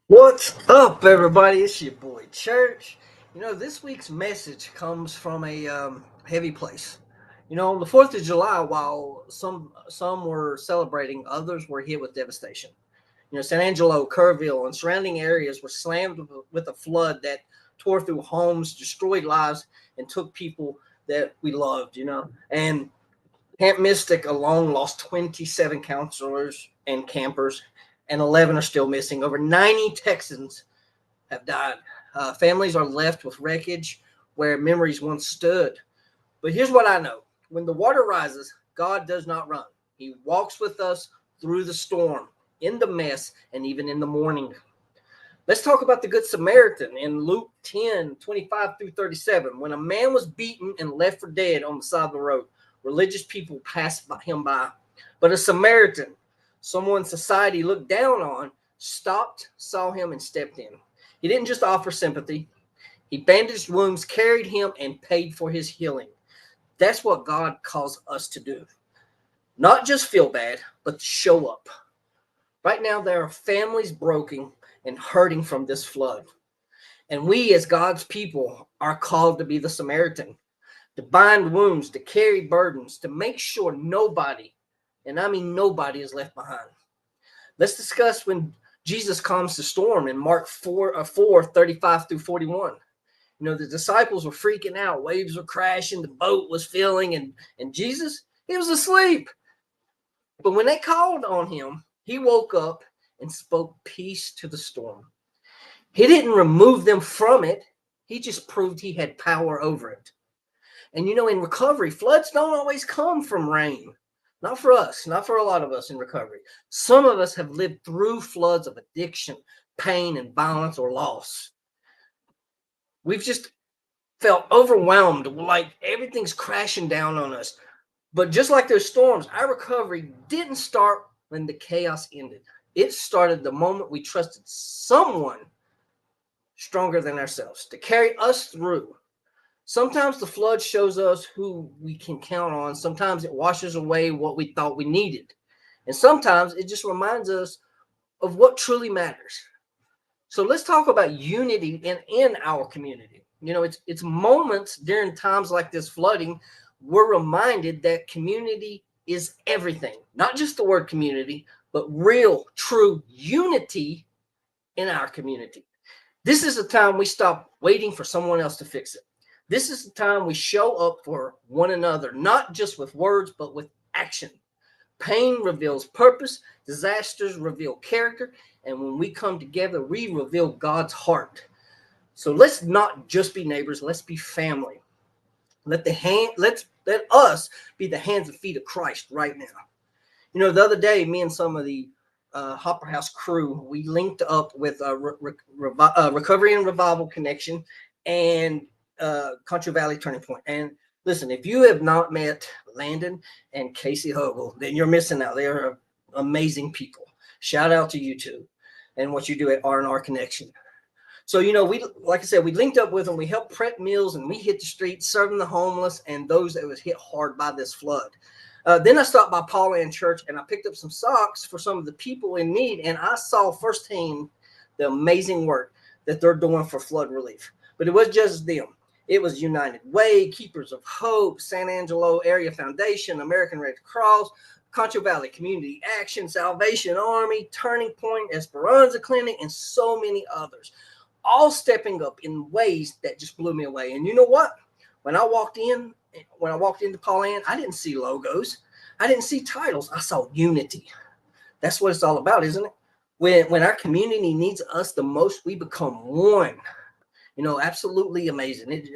What's up, everybody? It's your boy Church. This week's message comes from a heavy place. On the 4th of July, while some were celebrating, others were hit with devastation. San Angelo, Kerrville, and surrounding areas were slammed with a flood that tore through homes, destroyed lives, and took people that we loved. And Camp Mystic alone lost 27 counselors and campers, and 11 are still missing. Over 90 Texans have died. Families are left with wreckage where memories once stood. But here's what I know: when the water rises, God does not run. He walks with us through the storm, in the mess, and even in the morning. Let's talk about the Good Samaritan in Luke 10:25 through 37. When a man was beaten and left for dead on the side of the road, religious people passed him by. But a Samaritan, someone society looked down on, stopped, saw him, and stepped in. He didn't just offer sympathy, he bandaged wounds, carried him, and paid for his healing. That's what God calls us to do. Not just feel bad, but to show up. Right now, there are families broken and hurting from this flood. And we, as God's people, are called to be the Samaritan, to bind wounds, to carry burdens, to make sure nobody, and I mean nobody, is left behind. Let's discuss when Jesus calms the storm in Mark 4:35 through 41. The disciples were freaking out. Waves were crashing. The boat was filling. And Jesus, he was asleep. But when they called on him, he woke up and spoke peace to the storm. He didn't remove them from it. He just proved he had power over it. And in recovery, floods don't always come from rain. Not for us, not for a lot of us in recovery. Some of us have lived through floods of addiction, pain, and violence or loss. We've just felt overwhelmed, like everything's crashing down on us. But just like those storms, our recovery didn't start when the chaos ended. It started the moment we trusted someone stronger than ourselves to carry us through. Sometimes the flood shows us who we can count on. Sometimes it washes away what we thought we needed. And sometimes it just reminds us of what truly matters. So let's talk about unity in our community. It's moments during times like this flooding, we're reminded that community is everything. Not just the word community, but real, true unity in our community. This is the time we stop waiting for someone else to fix it. This is the time we show up for one another, not just with words, but with action. Pain reveals purpose, disasters reveal character, and when we come together, we reveal God's heart. So let's not just be neighbors, let's be family. Let us be the hands and feet of Christ right now. The other day, me and some of the Hopper House crew, we linked up with Recovery and Revival Connection and Country Valley Turning Point. And listen, if you have not met Landon and Casey Hogle, then you're missing out. They are amazing people. Shout out to you two and what you do at R&R Connection. So, we, like I said, we linked up with them. We helped prep meals and we hit the streets serving the homeless and those that was hit hard by this flood. Then I stopped by Paul Ann Church and I picked up some socks for some of the people in need. And I saw firsthand the amazing work that they're doing for flood relief. But it was just them. It was United Way, Keepers of Hope, San Angelo Area Foundation, American Red Cross, Concho Valley Community Action, Salvation Army, Turning Point, Esperanza Clinic, and so many others, all stepping up in ways that just blew me away. And you know what? When I walked into Paul Ann, I didn't see logos. I didn't see titles. I saw unity. That's what it's all about, isn't it? When our community needs us the most, we become one. Absolutely amazing. It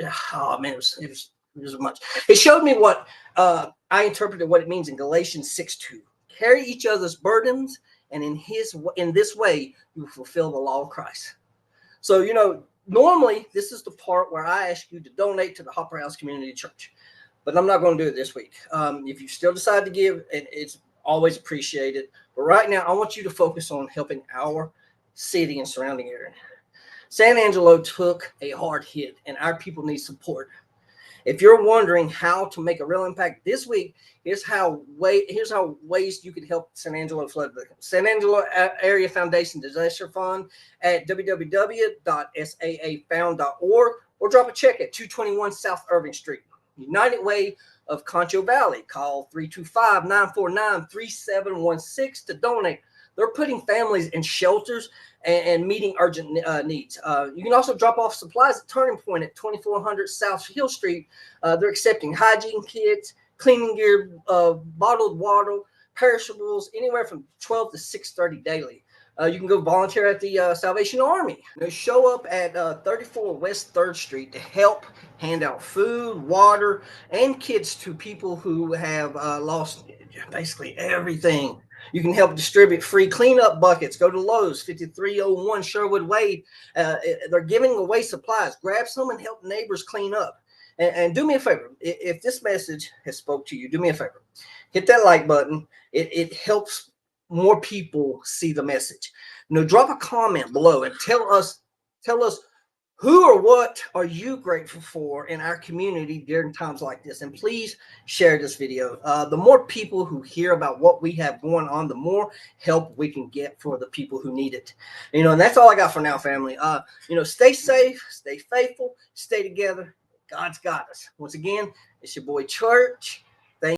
was much. It showed me what I interpreted what it means in Galatians 6:2. Carry each other's burdens, and in this way, you fulfill the law of Christ. So, normally this is the part where I ask you to donate to the Hopper House Community Church, but I'm not going to do it this week. If you still decide to give, it's always appreciated. But right now, I want you to focus on helping our city and surrounding area. San Angelo took a hard hit, and our people need support. If you're wondering how to make a real impact this week, here's how ways you could help San Angelo flood victims. San Angelo Area Foundation Disaster Fund at www.saafound.org, or drop a check at 221 South Irving Street. United Way of Concho Valley, call 325-949-3716 to donate. They're putting families in shelters and meeting urgent needs. You can also drop off supplies at Turning Point at 2400 South Hill Street. They're accepting hygiene kits, cleaning gear, bottled water, perishables, anywhere from 12 to 6:30 daily. You can go volunteer at the Salvation Army. Show up at 34 West 3rd Street to help hand out food, water, and kits to people who have lost basically everything. You can help distribute free cleanup buckets. Go to Lowe's, 5301 Sherwood Way. They're giving away supplies. Grab some and help neighbors clean up. And do me a favor. If this message has spoke to you, do me a favor. Hit that like button. It helps more people see the message. Drop a comment below and tell us who or what are you grateful for in our community during times like this. And please share this video. The more people who hear about what we have going on, the more help we can get for the people who need it. And that's all I got for now, family. Stay safe, stay faithful, stay together. God's got us. Once again, it's your boy Church.